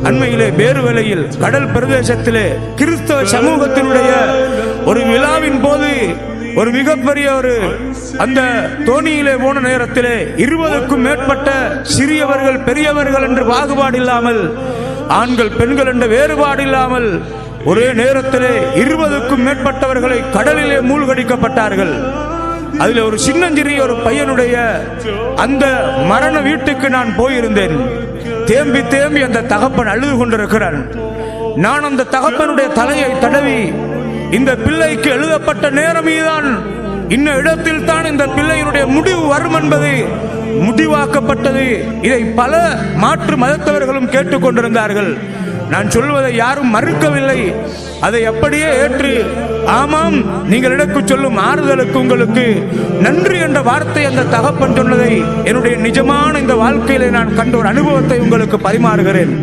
அண்மையிலே பேருவலையில் கடல் பிரதேசத்திலே கிறிஸ்தவ சமூகத்தினுடைய ஒரு விழாவின் போது ஒரு மிகப்பெரிய அந்த தோணியிலே போன நேரத்திலே 20க்கும் மேற்பட்ட சிறியவர்கள் பெரியவர்கள் என்று பாகுபாடு இல்லாமல், ஆண்கள் பெண்கள் என்ற வேறுபாடு இல்லாமல் ஒரே நேரத்திலே 20க்கும் மேற்பட்டவர்களை கடலிலே மூழ்கடிக்கப்பட்டார்கள். அதில் ஒரு சின்னஞ்சிறிய ஒரு பையனுடைய அந்த மரண வீட்டுக்கு நான் போயிருந்தேன். தேம்பி தேம்பி அந்த தகப்பன் அழுது கொண்டிருக்கிறான். நான் அந்த தகப்பனுடைய தலையை தடவி, இந்த பிள்ளைக்கு எழுதப்பட்ட நேரம் இதுதான், இன்ன இடத்தில் தான் இந்த பிள்ளையினுடைய முடிவு வரும் என்பது முடிவாக்கப்பட்டது. இதை பல மாற்று மதத்தவர்களும் கேட்டுக்கொண்டிருந்தார்கள். நான் சொல்வதை யாரும் மறுக்கவில்லை. அதை அப்படியே ஏற்று, ஆமாம், நீங்கள் எனக்கு சொல்லும் ஆறுதலுக்கு உங்களுக்கு நன்றி என்ற வார்த்தை அந்த தகப்பன் சொன்னதை என்னுடைய நிஜமான இந்த வாழ்க்கையிலே நான் கண்ட ஒரு அனுபவத்தை உங்களுக்கு பரிமாறுகிறேன்.